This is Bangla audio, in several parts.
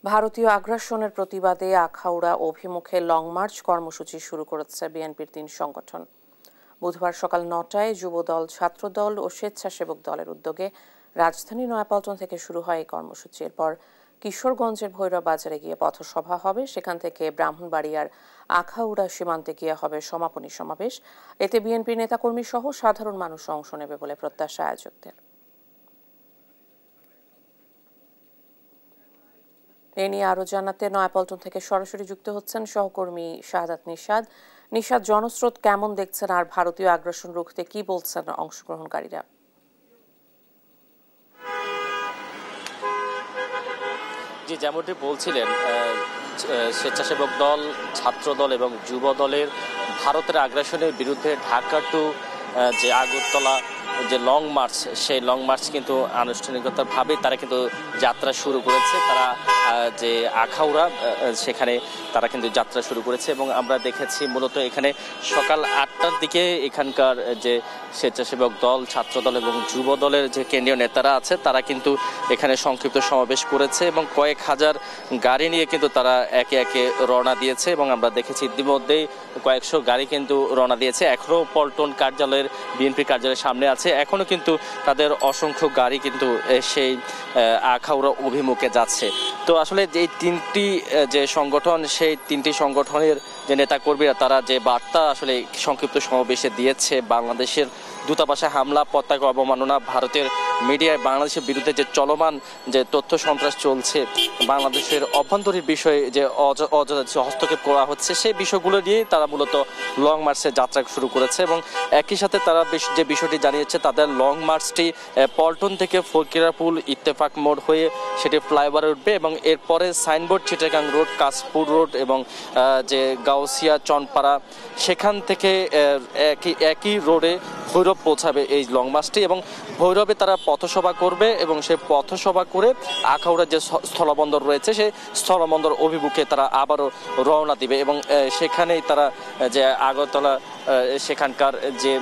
ভারতীয় আগ্রাসনের প্রতিবাদে আখাউড়া অভিমুখে লং মার্চ কর্মসূচি শুরু করেছে বিএনপির ৩ সংগঠন। বুধবার সকাল ৯টায় যুবদল, ছাত্রদল ও স্বেচ্ছাসেবক দলের উদ্যোগে রাজধানী নয়াপল্টন থেকে শুরু হয় এই কর্মসূচি। এরপর কিশোরগঞ্জের ভৈরব বাজারে গিয়ে পথসভা হবে। সেখান থেকে ব্রাহ্মণবাড়িয়ার আখাউড়া সীমান্তে গিয়ে হবে সমাপনী সমাবেশ। এতে বিএনপির নেতাকর্মী সহ সাধারণ মানুষ অংশ নেবে বলে প্রত্যাশা আয়োজকদের। এ নিয়ে আরো জানাতে নয়াপল্টন থেকে সরাসরি যুক্ত হচ্ছেন সহকর্মী শাহাদাত নিশাদ। নিশাদ, জনস্রোত কেমন দেখছেন আর ভারতীয় আগ্রাসন রুখতে কি বলছেন অংশগ্রহণকারীরা? জি, যেমনটি বলছিলেন, স্বেচ্ছাসেবক দল, ছাত্র দল এবং যুব দলের ভারতের আগ্রাসনের বিরুদ্ধে ঢাকা টু যে আগরতলা যে লং মার্চ, সেই লং মার্চ কিন্তু আনুষ্ঠানিকতাভাবে তারা কিন্তু যাত্রা শুরু করেছে। তারা যে আখাউড়া সেখানে তারা কিন্তু যাত্রা শুরু করেছে এবং আমরা দেখেছি মূলত এখানে সকাল ৮টার দিকে এখানকার যে স্বেচ্ছাসেবক দল, ছাত্র দল এবং যুব দলের যে কেন্দ্রীয় নেতারা আছে তারা কিন্তু এখানে সংক্ষিপ্ত সমাবেশ করেছে এবং কয়েক হাজার গাড়ি নিয়ে কিন্তু তারা একে একে রওনা দিয়েছে এবং আমরা দেখেছি ইতিমধ্যেই কয়েকশো গাড়ি কিন্তু রওনা দিয়েছে। এখনও পল্টন কার্যালয়ের, বিএনপি কার্যালয়ের সামনে আছে। এখনও কিন্তু তাদের অসংখ্য গাড়ি কিন্তু সেই আখাউড়া অভিমুখে যাচ্ছে। তো আসলে যে তিনটি যে সংগঠন, সেই তিনটি সংগঠনের যে নেতাকর্মীরা তারা যে বার্তা আসলে সংক্ষিপ্ত সমাবেশে দিয়েছে, বাংলাদেশের দূতাবাসে হামলা, পতাকা অবমাননা, ভারতের মিডিয়ায় বাংলাদেশের বিরুদ্ধে যে চলমান যে তথ্য সন্ত্রাস চলছে, বাংলাদেশের অভ্যন্তরীণ বিষয়ে যে অযথা হস্তক্ষেপ করা হচ্ছে, সেই বিষয়গুলো নিয়েই তারা মূলত লং মার্চের যাত্রা শুরু করেছে এবং একই সাথে তারা যে বিষয়টি জানিয়েছে তাদের লং মার্চটি পল্টন থেকে ফকিরাপুল ইত্তেফাক মোড় হয়ে সেটি ফ্লাইওভারে উঠবে এবং এরপরে signboard, Chittagong road, Kashpur road এবং যে গাউসিয়া চনপাড়া, সেখান থেকে একই রোডে ভৈরব পৌঁছাবে এই লং মার্চটি এবং ভৈরবে তারা পথসভা করবে এবং সেই পথসভা করে আখাউড়ার যে স্থলবন্দর রয়েছে সেই স্থলবন্দর অভিমুখে তারা আবারও রওনা দিবে এবং সেখানেই তারা যে আগরতলা সেখানকার যে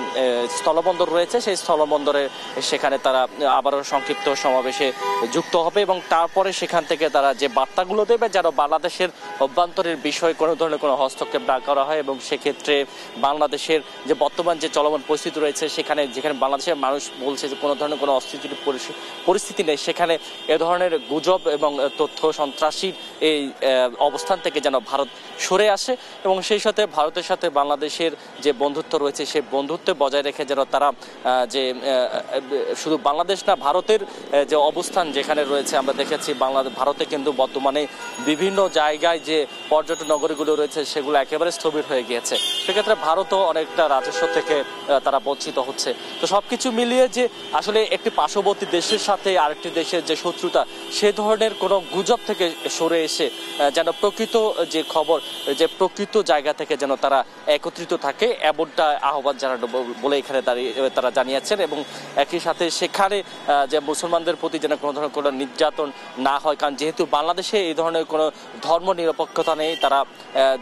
স্থলবন্দর রয়েছে সেই স্থলবন্দরে সেখানে তারা আবারও সংক্ষিপ্ত সমাবেশে যুক্ত হবে এবং তারপরে সেখান থেকে তারা যে বার্তাগুলো দেবে যেন বাংলাদেশের অভ্যন্তরের বিষয়ে কোনো ধরনের কোনো হস্তক্ষেপ না করা হয় এবং সেক্ষেত্রে বাংলাদেশের যে বর্তমান যে চলমান পরিস্থিতি রয়েছে সেখানে, যেখানে বাংলাদেশের মানুষ বলছে যে কোনো ধরনের কোনো অস্থিতির পরিস্থিতি নেই, সেখানে এ ধরনের গুজব এবং তথ্য সন্ত্রাসীর এই অবস্থান থেকে যেন ভারত সরে আসে এবং সেই সাথে ভারতের সাথে বাংলাদেশের যে বন্ধুত্ব রয়েছে সেই বন্ধুত্ব বজায় রেখে যেন তারা যে শুধু বাংলাদেশ না, ভারতের যে অবস্থান যেখানে রয়েছে, আমরা দেখেছি ভারতে কিন্তু বর্তমানে বিভিন্ন জায়গায় যে পর্যটন নগরীগুলো রয়েছে সেগুলো একেবারে স্থবির হয়ে গিয়েছে। সেক্ষেত্রে ভারতও অনেকটা রাজস্ব থেকে তারা বঞ্চিত হচ্ছে। তো সবকিছু মিলিয়ে যে আসলে একটি পার্শ্ববর্তী দেশের সাথে আরেকটি দেশের যে শত্রুতা, সে ধরনের কোনো গুজব থেকে সরে এসে যেন প্রকৃত যে খবর, যে প্রকৃত জায়গা থেকে যেন তারা একত্রিত থাকে, এমনটা আহ্বান জানানো বলে এখানে তারা জানিয়েছেন এবং একই সাথে সেখানে যে মুসলমানদের প্রতি যেন কোনো ধরনের কোনো নির্যাতন না হয়, কারণ যেহেতু বাংলাদেশে এই ধরনের কোনো ধর্ম নিরপেক্ষতা নেই, তারা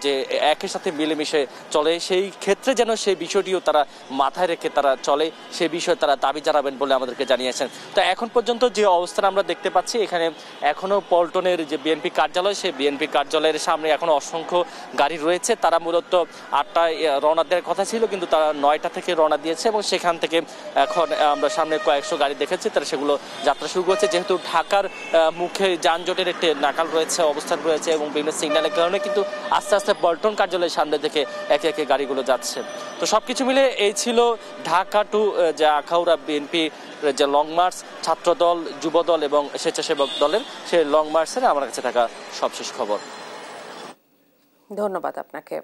যে একই সাথে মিলেমিশে চলে, সেই ক্ষেত্রে যেন সেই বিষয়টিও তারা মাথায় রেখে তারা চলে, সে বিষয়ে তারা দাবি জানাবেন বলে আমাদেরকে জানিয়েছেন। তো এখন পর্যন্ত যে অবস্থান আমরা দেখতে পাচ্ছি, এখানে এখনো পল্টনের যে বিএনপি কার্যালয়, সেই বিএনপি কার্যালয়ের সামনে এখনো অসংখ্য গাড়ি রয়েছে। তারা মূলত ৮টায় রওনা দেওয়ার কথা ছিল কিন্তু তারা ৯টা থেকে রওনা দিয়েছে এবং সেখান থেকে এখন আমরা সামনে কয়েকশো গাড়ি দেখেছি, তারা সেগুলো যাত্রা শুরু করেছে। যেহেতু ঢাকার মুখে যানজটের একটি নাকাল রয়েছে, অবস্থান রয়েছে এবং বিভিন্ন সিগন্যালের কারণে কিন্তু আস্তে আস্তে পল্টন কার্যালয়ের সামনে থেকে একে একে গাড়িগুলো যাচ্ছে। তো সবকিছু মিলে এই ছিল ঢাকা টু যে আখাউড়া বিএনপি যে লং মার্চ, ছাত্রদল, যুবদল এবং স্বেচ্ছাসেবক দলের সেই লং মার্চের আমার কাছে থাকা সবশেষ খবর। ধন্যবাদ আপনাকে।